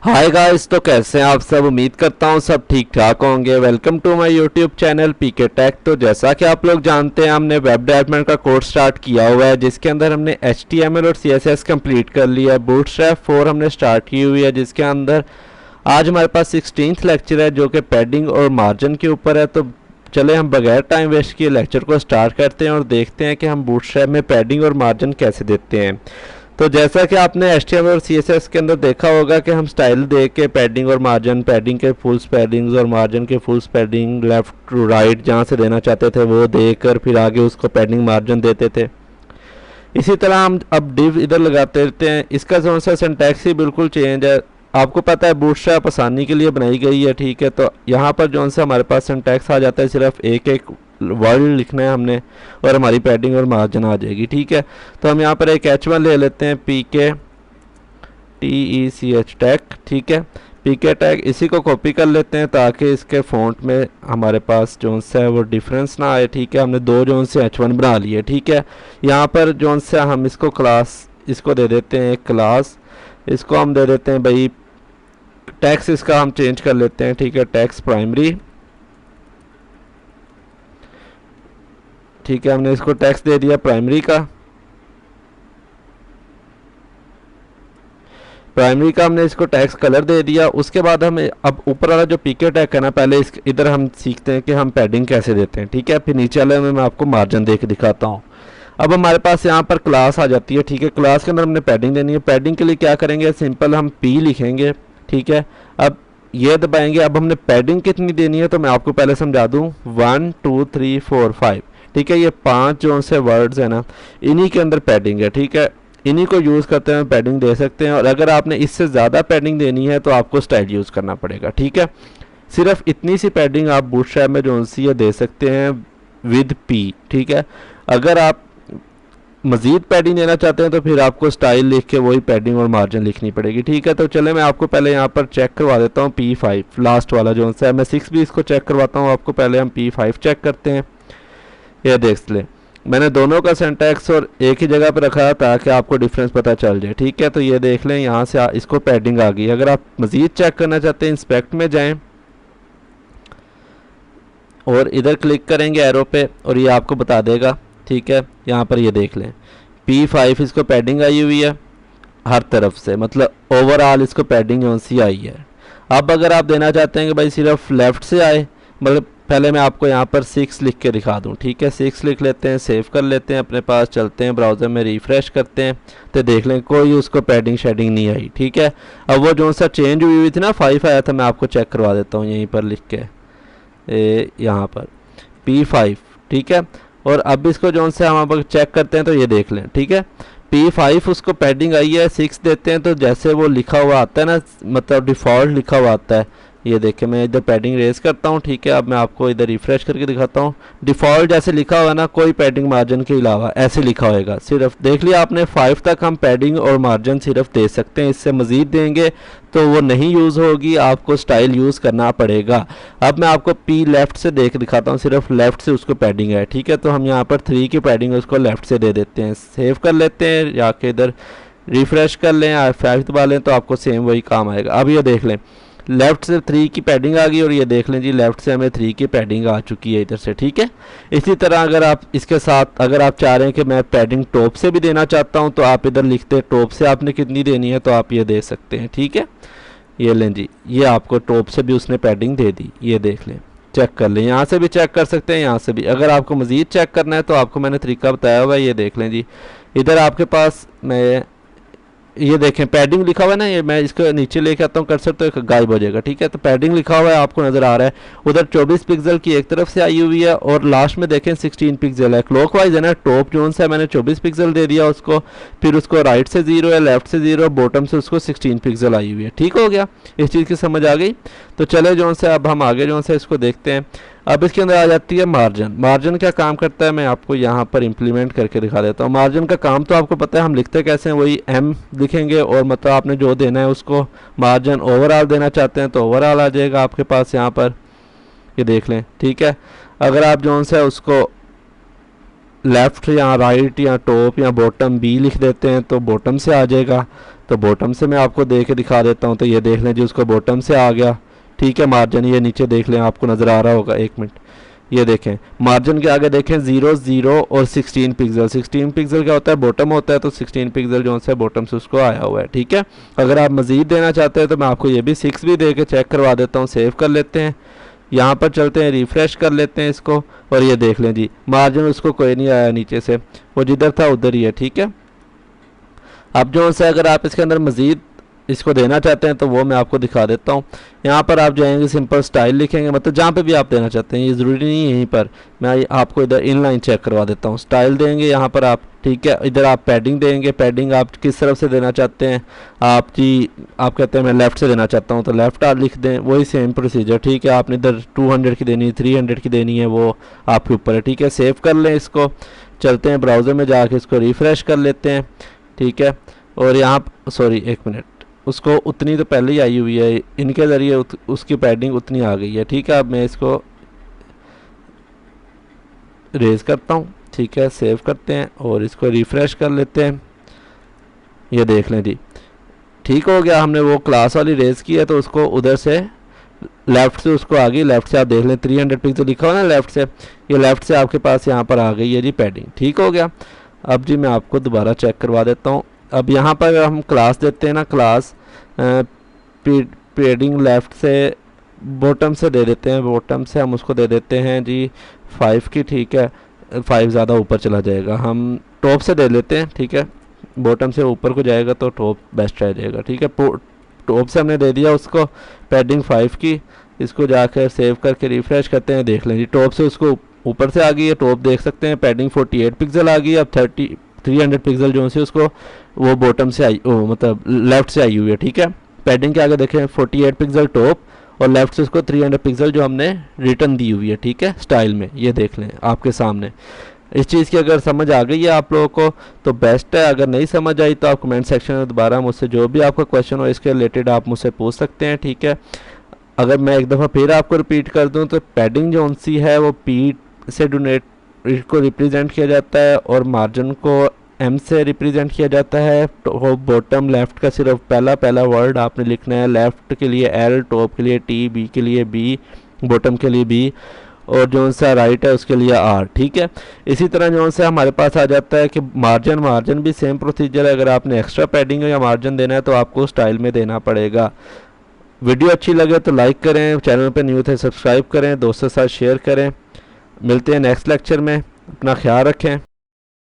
Hi guys, तो कैसे हैं आप सब। उम्मीद करता हूं सब ठीक ठाक होंगे। Welcome to my YouTube channel PK tech. तो जैसा कि आप लोग जानते हैं, हमने वेब डेवलपमेंट का कोर्स स्टार्ट किया हुआ है, जिसके अंदर हमने HTML और CSS कंप्लीट कर लिया है। बूटस्ट्रैप 4 हमने स्टार्ट की हुई है, जिसके अंदर आज हमारे पास 16th लेक्चर है, जो कि पैडिंग और मार्जिन के ऊपर है। तो चले हम बगैर टाइम वेस्ट किए लेक्चर को स्टार्ट करते हैं और देखते हैं कि हम बूटस्ट्रैप में पैडिंग और मार्जिन कैसे देते हैं। तो जैसा कि आपने HTML और CSS के अंदर देखा होगा कि हम स्टाइल दे के पैडिंग और मार्जिन, पैडिंग के फुल पैडिंग्स और मार्जिन के full padding, left to right जहाँ से देना चाहते थे वो देकर फिर आगे उसको पैडिंग मार्जिन देते थे। इसी तरह हम अब डिव इधर लगाते रहते हैं। इसका जो सा सिंटैक्स ही बिल्कुल चेंज है। आपको पता है बूटस्ट्रैप आसानी के लिए बनाई गई है, ठीक है। तो यहाँ पर जो सा हमारे पास सिंटैक्स आ जाता है, सिर्फ एक एक वर्ड लिखना है हमने और हमारी पैडिंग और मार्जिन आ जाएगी, ठीक है। तो हम यहाँ पर एक H1 ले लेते हैं, PKTECH टैग, ठीक है। PK टैग इसी को कॉपी कर लेते हैं ताकि इसके फ़ॉन्ट में हमारे पास जो सा है वो डिफरेंस ना आए, ठीक है। हमने दो जो से H1 बना लिए, ठीक है। यहाँ पर जो सा हम इसको क्लास इसको दे देते हैं, एक क्लास इसको हम दे देते हैं भाई टैक्स, इसका हम चेंज कर लेते हैं, ठीक है। टैक्स प्राइमरी, ठीक है। हमने इसको टैक्स दे दिया प्राइमरी का। प्राइमरी का हमने इसको टैक्स कलर दे दिया। उसके बाद हमें अब ऊपर वाला जो पीके टैग है ना, पहले इस इधर हम सीखते हैं कि हम पैडिंग कैसे देते हैं, ठीक है। फिर नीचे वाले में मैं आपको मार्जिन दे के दिखाता हूँ। अब हमारे पास यहाँ पर क्लास आ जाती है, ठीक है। क्लास के अंदर हमने पैडिंग देनी है। पैडिंग के लिए क्या करेंगे, सिंपल हम P लिखेंगे, ठीक है। अब ये दबाएंगे। अब हमने पैडिंग कितनी देनी है तो मैं आपको पहले समझा दूँ, 1 2 3 4 5, ठीक है। ये 5 जो से वर्ड्स है ना, इन्हीं के अंदर पैडिंग है, ठीक है। इन्हीं को यूज़ करते हैं पैडिंग दे सकते हैं। और अगर आपने इससे ज़्यादा पैडिंग देनी है तो आपको स्टाइल यूज़ करना पड़ेगा, ठीक है। सिर्फ इतनी सी पैडिंग आप बूटस्ट्रैप में जो सी है दे सकते हैं विद P, ठीक है। अगर आप मज़ीद पैडिंग देना चाहते हैं तो फिर आपको स्टाइल लिख के वही पैडिंग और मार्जिन लिखनी पड़ेगी, ठीक है। तो चले मैं आपको पहले यहाँ पर चेक करवा देता हूँ P5 लास्ट वाला जो सा है। मैं 6 भी इसको चेक करवाता हूँ आपको। पहले हम P5 चेक करते हैं। ये देख लें, मैंने दोनों का सिंटैक्स और एक ही जगह पर रखा है ताकि आपको डिफरेंस पता चल जाए, ठीक है। तो ये देख लें, यहाँ से इसको पैडिंग आ गई। अगर आप मज़ीद चेक करना चाहते हैं, इंस्पेक्ट में जाएं और इधर क्लिक करेंगे एरो पे और ये आपको बता देगा, ठीक है। यहाँ पर ये देख लें P5 इसको पैडिंग आई हुई है हर तरफ से, मतलब ओवरऑल इसको पैडिंग कौन सी आई है। अब अगर आप देना चाहते हैं कि भाई सिर्फ लेफ़्ट से आए, मतलब पहले मैं आपको यहाँ पर 6 लिख के दिखा दूँ, ठीक है। 6 लिख लेते हैं, सेव कर लेते हैं अपने पास, चलते हैं ब्राउज़र में, रिफ़्रेश करते हैं तो देख लें कोई उसको पैडिंग शेडिंग नहीं आई, ठीक है। अब वो जो सा चेंज हुई थी ना, 5 आया था, मैं आपको चेक करवा देता हूँ यहीं पर लिख के, यहाँ पर P5, ठीक है। और अब इसको जो से हम अब चेक करते हैं तो ये देख लें, ठीक है। P5 उसको पैडिंग आई है, 6 देते हैं तो जैसे वो लिखा हुआ आता है ना, मतलब डिफ़ॉल्ट लिखा हुआ आता है। ये देखें, मैं इधर पैडिंग रेज करता हूँ, ठीक है। अब मैं आपको इधर रिफ्रेश करके दिखाता हूँ। डिफ़ॉल्ट जैसे लिखा हुआ है ना, कोई पैडिंग मार्जिन के अलावा ऐसे लिखा होएगा। सिर्फ देख लिया आपने, 5 तक हम पैडिंग और मार्जिन सिर्फ दे सकते हैं। इससे मज़ीद देंगे तो वो नहीं यूज़ होगी, आपको स्टाइल यूज़ करना पड़ेगा। अब मैं आपको P लेफ़्ट से देख दिखाता हूँ, सिर्फ लेफ़्ट से उसको पैडिंग है, ठीक है। तो हम यहाँ पर 3 की पैडिंग उसको लेफ़्ट से दे देते हैं। सेव कर लेते हैं, जाके इधर रिफ़्रेश कर लें या 5 दबा लें तो आपको सेम वही काम आएगा। अब ये देख लें, लेफ़्ट से 3 की पैडिंग आ गई और ये देख लें जी, लेफ़्ट से हमें 3 की पैडिंग आ चुकी है इधर से, ठीक है। इसी तरह अगर आप इसके साथ अगर आप चाह रहे हैं कि मैं पैडिंग टॉप से भी देना चाहता हूँ तो आप इधर लिखते हैं टॉप से आपने कितनी देनी है तो आप ये दे सकते हैं, ठीक है। ये लें जी, ये आपको टॉप से भी उसने पैडिंग दे दी। ये देख लें, चेक कर लें, यहाँ से भी चेक कर सकते हैं, यहाँ से भी। अगर आपको मज़ीद चेक करना है तो आपको मैंने तरीका बताया हुआ है। ये देख लें जी, इधर आपके पास मैं ये देखें पैडिंग लिखा हुआ है ना, ये मैं इसको नीचे लेके आता हूँ कर्सर तो एक गायब हो जाएगा, ठीक है। तो पैडिंग लिखा हुआ है आपको नज़र आ रहा है। उधर 24 पिक्सल की एक तरफ से आई हुई है और लास्ट में देखें 16 पिक्सल है। क्लॉकवाइज है ना, टॉप जोन से मैंने 24 पिक्सल दे दिया उसको, फिर उसको राइट से 0 है, लेफ्ट से 0, बॉटम से उसको 16 पिक्सल आई हुई है, ठीक हो गया। इस चीज़ की समझ आ गई। तो चले जो से अब हम आगे जो से इसको देखते हैं। अब इसके अंदर आ जाती है मार्जिन। मार्जिन क्या काम करता है मैं आपको यहाँ पर इम्प्लीमेंट करके दिखा देता हूँ। मार्जिन का काम तो आपको पता है, हम लिखते कैसे हैं, वही M लिखेंगे और मतलब आपने जो देना है उसको मार्जिन ओवरऑल देना चाहते हैं तो ओवरऑल आ जाएगा आपके पास यहाँ पर। ये देख लें, ठीक है। अगर आप जो है उसको लेफ़्ट या राइट या टॉप या बॉटम B लिख देते हैं तो बॉटम से आ जाएगा। तो बॉटम से मैं आपको दे के दिखा देता हूँ। तो ये देख लें जी, उसको बॉटम से आ गया, ठीक है। मार्जिन ये नीचे देख लें, आपको नज़र आ रहा होगा, 1 मिनट, ये देखें मार्जिन के आगे देखें 0 0 और 16 पिक्सल। 16 पिक्सल क्या होता है, बॉटम होता है, तो 16 पिक्सल जो है बॉटम से उसको आया हुआ है, ठीक है। अगर आप मज़ीद देना चाहते हैं तो मैं आपको ये भी 6 भी दे के चेक करवा देता हूँ। सेव कर लेते हैं, यहाँ पर चलते हैं, रिफ़्रेश कर लेते हैं इसको, और ये देख लें जी, मार्जिन उसको कोई नहीं आया नीचे से, वो जिधर था उधर ही है, ठीक है। अब जो है अगर आप इसके अंदर मज़ीद इसको देना चाहते हैं तो वो मैं आपको दिखा देता हूँ। यहाँ पर आप जाएंगे, सिंपल स्टाइल लिखेंगे, मतलब जहाँ पे भी आप देना चाहते हैं, ये ज़रूरी नहीं है यहीं पर, मैं आपको इधर इनलाइन चेक करवा देता हूँ। स्टाइल देंगे यहाँ पर आप, ठीक है। इधर आप पैडिंग देंगे, पैडिंग आप किस तरफ से देना चाहते हैं, आप जी आप कहते हैं मैं लेफ़्ट से देना चाहता हूँ, तो लेफ़्ट आप लिख दें, वही सेम प्रोसीजर, ठीक है। आपने इधर 200 की देनी है, 300 की देनी है, वो आपके ऊपर है, ठीक है। सेव कर लें इसको, चलते हैं ब्राउज़र में जाके इसको रिफ़्रेश कर लेते हैं, ठीक है। और यहाँ सॉरी 1 मिनट, उसको उतनी तो पहले ही आई हुई है, इनके ज़रिए उसकी पैडिंग उतनी आ गई है, ठीक है। अब मैं इसको रेज़ करता हूँ, ठीक है। सेव करते हैं और इसको रिफ़्रेश कर लेते हैं, ये देख लें जी, ठीक हो गया। हमने वो क्लास वाली रेज़ की है तो उसको उधर से लेफ़्ट से उसको आ गई, लेफ़्ट से आप देख लें 300 पिक्सल लिखा हुआ ना लेफ़्ट से, ये लेफ़्ट से आपके पास यहाँ पर आ गई है जी पैडिंग, ठीक हो गया। अब जी मैं आपको दोबारा चेक करवा देता हूँ। अब यहाँ पर हम क्लास देते हैं ना, क्लास पैडिंग लेफ़्ट से बॉटम से दे देते हैं, बॉटम से हम उसको दे देते हैं जी 5 की, ठीक है। 5 ज़्यादा ऊपर चला जाएगा, हम टॉप से दे लेते हैं, ठीक है। बॉटम से ऊपर को जाएगा तो टॉप बेस्ट रह जाएगा, ठीक है। टॉप से हमने दे दिया उसको पैडिंग 5 की, इसको जाकर सेव करके रिफ़्रेश करते हैं, देख लें जी टॉप से उसको ऊपर से आ गई है, टॉप देख सकते हैं, पैडिंग 48 पिक्सल आ गई। अब 300 पिक्सल जो है उसको वो बॉटम से आई, मतलब लेफ़्ट से आई हुई है, ठीक है। पैडिंग के आगे देखें 48 पिक्सल टॉप, और लेफ़्ट से उसको 300 पिक्सल जो हमने रिटर्न दी हुई है, ठीक है, स्टाइल में, ये देख लें आपके सामने। इस चीज़ की अगर समझ आ गई है आप लोगों को तो बेस्ट है, अगर नहीं समझ आई तो आप कमेंट सेक्शन में दोबारा मुझसे जो भी आपका क्वेश्चन हो इसके रिलेटेड आप मुझसे पूछ सकते हैं, ठीक है। अगर मैं एक दफ़ा फिर आपको रिपीट कर दूं तो पैडिंग जो सी है वो पी से डोनेट को रिप्रेजेंट किया जाता है, और मार्जिन को एम से रिप्रेजेंट किया जाता है। तो बॉटम लेफ़्ट का सिर्फ पहला वर्ड आपने लिखना है, लेफ़्ट के लिए एल, टॉप के लिए टी, बी के लिए बी, बॉटम के लिए बी, और जो सा राइट है उसके लिए आर, ठीक है। इसी तरह जो सा हमारे पास आ जाता है कि मार्जिन भी सेम प्रोसीजर है। अगर आपने एक्स्ट्रा पैडिंग या मार्जिन देना है तो आपको स्टाइल में देना पड़ेगा। वीडियो अच्छी लगे तो लाइक करें, चैनल पे न्यू थे सब्सक्राइब करें, दोस्तों के साथ शेयर करें। मिलते हैं नेक्स्ट लेक्चर में, अपना ख्याल रखें।